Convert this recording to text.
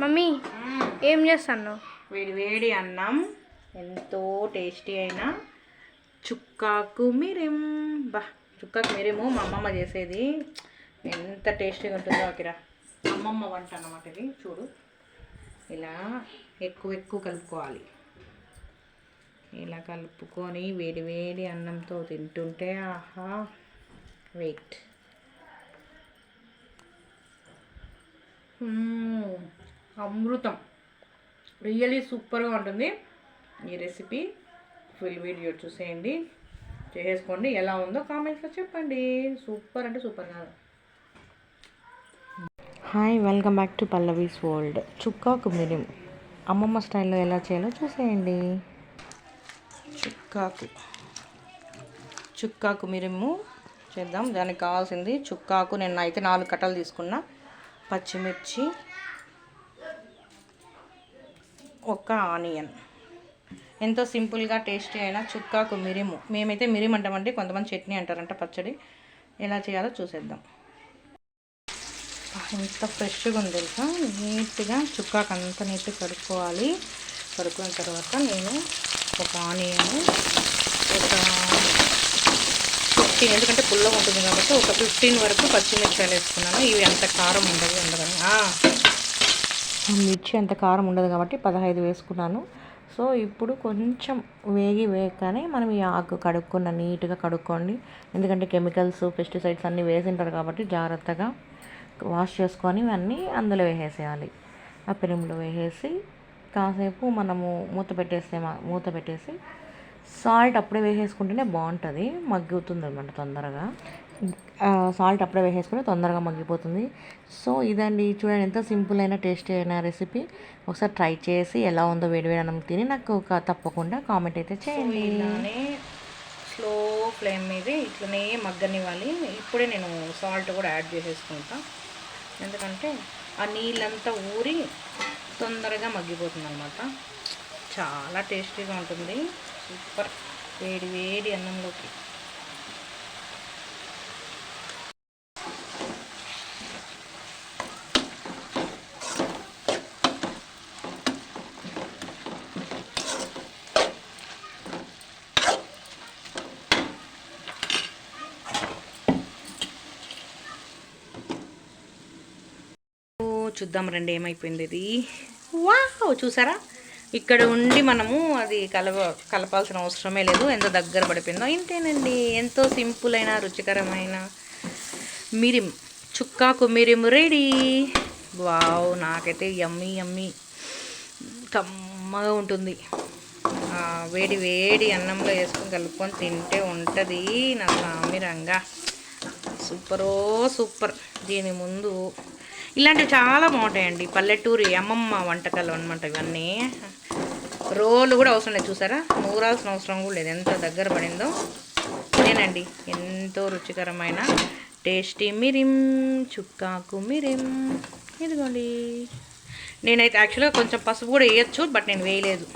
Mummy ఏం చేస్తాను? వేడి వేడి అన్నం, ఎంతో టేస్టీ అయిన చుక్కాకు మిరిం. చుక్కాకు మిరిము మా అమ్మమ్మ చేసేది, ఎంత టేస్టీగా ఉంటుందో అకిరా. అమ్మమ్మ వంట అన్నమాట ఇది. చూడు, ఇలా ఎక్కువ కలుపుకోవాలి. ఇలా కలుపుకొని వేడి వేడి అన్నంతో తింటుంటే ఆహా, వెయిట్. అమృతం, రియల్లీ సూపర్గా ఉంటుంది ఈ రెసిపీ. ఫుల్ వీడియో చూసేయండి, చేసేసుకోండి. ఎలా ఉందో కామెంట్స్లో చెప్పండి. సూపర్ అంటే సూపర్ కాదు. Hi, welcome back to Pallavi's world. చుక్కాకు మిరిం అమ్మమ్మ స్టైల్లో ఎలా చేయాలో చూసేయండి. చుక్కాకు మిరిము చేద్దాం. దానికి కావాల్సింది చుక్కాకు, నేను అయితే 4 కట్టలు తీసుకున్నా, పచ్చిమిర్చి, ఒక ఆనియన్. ఎంతో సింపుల్గా టేస్టీ అయిన చుక్కాకు మిరిము. మేమైతే మిరిం అంటామంటే, కొంతమంది చట్నీ అంటారంట, పచ్చడి. ఎలా చేయాలో చూసేద్దాం. ఎంత ఫ్రెష్గా ఉంది తెలుసా. నీట్గా చుక్కాకు అంతా నీట్గా కడుక్కోవాలి. కడుక్కున్న తర్వాత నేను ఒక ఆనియన్, ఒక 15, ఎందుకంటే పుల్లగా ఉంటుంది కాబట్టి ఒక 15 వరకు పచ్చిమిర్చిలు వేసుకున్నాను. ఇవి అంత కారం ఉండదు అందుకని. మిర్చి అంత కారం ఉండదు కాబట్టి 15 వేసుకున్నాను. సో ఇప్పుడు కొంచెం వేగగానే మనం ఈ ఆకు నీట్గా కడుక్కోండి. ఎందుకంటే కెమికల్స్, పెస్టిసైడ్స్ అన్నీ వేసింటారు కాబట్టి జాగ్రత్తగా వాష్ చేసుకొని ఇవన్నీ అందులో వేసేయాలి. ఆ పెరుగులో వేసేసి కాసేపు మనము మూత పెట్టేసి సాల్ట్ అప్పుడే వేసేసుకుంటేనే బాగుంటుంది, మగ్గుతుంది అనమాట తొందరగా. సాల్ట్ అప్పుడే వేసేసుకుంటే తొందరగా మగ్గిపోతుంది. సో ఇదండి, చూడండి ఎంత సింపుల్ అయిన టేస్టీ అయిన రెసిపీ. ఒకసారి ట్రై చేసి ఎలా ఉందో వేడివేడి అన్నం తిని నాకు తప్పకుండా కామెంట్ అయితే చేయండి. ఇలానే స్లో ఫ్లేమ్ మీద ఇట్లనే మగ్గనివ్వాలి. ఇప్పుడే నేను సాల్ట్ కూడా యాడ్ చేసేసుకుంటా, ఎందుకంటే ఆ నీళ్ళంతా ఊరి తొందరగా మగ్గిపోతుంది అనమాట. చాలా టేస్టీగా ఉంటుంది, సూపర్. వేడి వేడి అన్నంలోకి. చూద్దాం రండి ఏమైపోయింది ఇది. వావ్, చూసారా? ఇక్కడ ఉండి మనము అది కలపాల్సిన అవసరమే లేదు. ఎంత దగ్గర పడిపోయిందో. ఇంతేనండి, ఎంతో సింపుల్ అయిన రుచికరమైన మిరిం, చుక్కాకు మిరిం రెడీ. వావ్, నాకైతే యమ్మీ కమ్మగా ఉంటుంది. వేడి వేడి అన్నంలో వేసుకొని కలుపుకొని తింటే ఉంటుంది నా సామిరంగా. సూపర్. దీని ముందు ఇలాంటివి చాలా బాగుంటాయండి, పల్లెటూరి అమ్మమ్మ వంటకాలు అనమాట ఇవన్నీ. రోలు కూడా అవసరం లేదు, చూసారా? నూరాల్సిన అవసరం కూడా లేదు, ఎంత దగ్గర పడిందో. నేనండి ఎంతో రుచికరమైన టేస్టీ మిరిం, చుక్కాకు మిరిం. ఇదిగోండి. నేనైతే యాక్చువల్గా కొంచెం పసుపు కూడా వేయచ్చు, బట్ నేను వేయలేదు.